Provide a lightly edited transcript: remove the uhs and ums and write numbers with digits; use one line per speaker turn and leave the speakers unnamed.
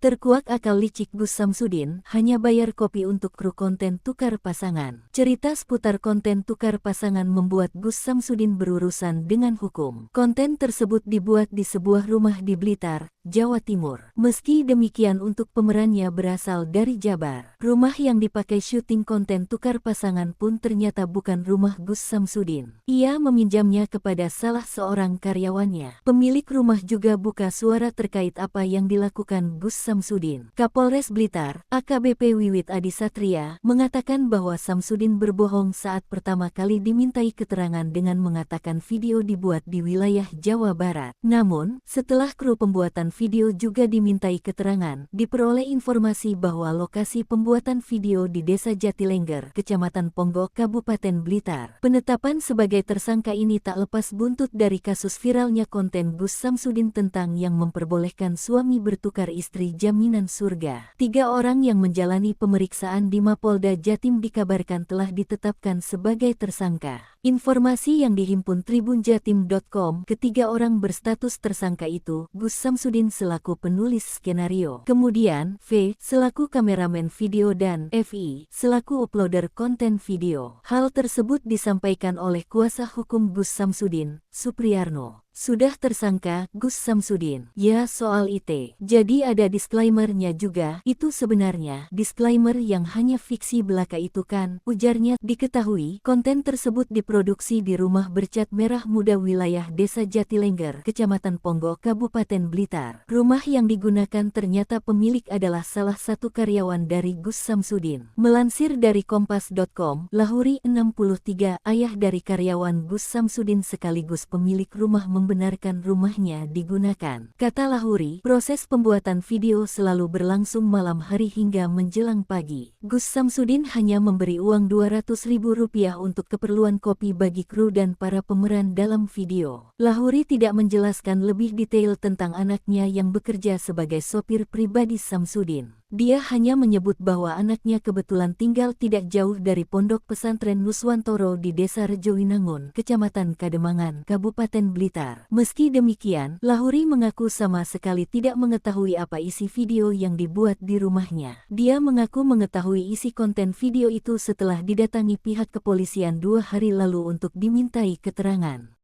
Terkuak akal licik Gus Samsudin, hanya bayar kopi untuk kru konten tukar pasangan. Cerita seputar konten tukar pasangan membuat Gus Samsudin berurusan dengan hukum. Konten tersebut dibuat di sebuah rumah di Blitar, Jawa Timur. Meski demikian untuk pemerannya berasal dari Jabar. Rumah yang dipakai syuting konten tukar pasangan pun ternyata bukan rumah Gus Samsudin. Ia meminjamnya kepada salah seorang karyawannya. Pemilik rumah juga buka suara terkait apa yang dilakukan Gus Samsudin. Kapolres Blitar, AKBP Wiwit Adi Satria, mengatakan bahwa Samsudin berbohong saat pertama kali dimintai keterangan dengan mengatakan video dibuat di wilayah Jawa Barat. Namun, setelah kru pembuatan video juga dimintai keterangan, diperoleh informasi bahwa lokasi pembuatan video di Desa Jatilengger, Kecamatan Ponggok, Kabupaten Blitar. Penetapan sebagai tersangka ini tak lepas buntut dari kasus viralnya konten Gus Samsudin tentang yang memperbolehkan suami bertukar istri jaminan surga. 3 orang yang menjalani pemeriksaan di Mapolda Jatim dikabarkan telah ditetapkan sebagai tersangka. Informasi yang dihimpun tribunjatim.com, ketiga orang berstatus tersangka itu, Gus Samsudin selaku penulis skenario, kemudian V selaku kameramen video dan FI selaku uploader konten video. Hal tersebut disampaikan oleh kuasa hukum Gus Samsudin, Supriyarno. Sudah tersangka, Gus Samsudin. Ya soal IT. Jadi ada disclaimer-nya juga, itu sebenarnya disclaimer yang hanya fiksi belaka itu kan, ujarnya. Diketahui, konten tersebut diproduksi di rumah bercat merah muda wilayah Desa Jatilengger, Kecamatan Ponggok, Kabupaten Blitar. Rumah yang digunakan ternyata pemilik adalah salah satu karyawan dari Gus Samsudin. Melansir dari Kompas.com, Lahuri 63, ayah dari karyawan Gus Samsudin sekaligus pemilik rumah membenarkan rumahnya digunakan. Kata Lahuri, proses pembuatan video selalu berlangsung malam hari hingga menjelang pagi. Gus Samsudin hanya memberi uang Rp200.000 untuk keperluan kopi bagi kru dan para pemeran dalam video. Lahuri tidak menjelaskan lebih detail tentang anaknya yang bekerja sebagai sopir pribadi Samsudin. Dia hanya menyebut bahwa anaknya kebetulan tinggal tidak jauh dari Pondok Pesantren Nuswantoro di Desa Rejowinangun, Kecamatan Kademangan, Kabupaten Blitar. Meski demikian, Lahuri mengaku sama sekali tidak mengetahui apa isi video yang dibuat di rumahnya. Dia mengaku mengetahui isi konten video itu setelah didatangi pihak kepolisian 2 hari lalu untuk dimintai keterangan.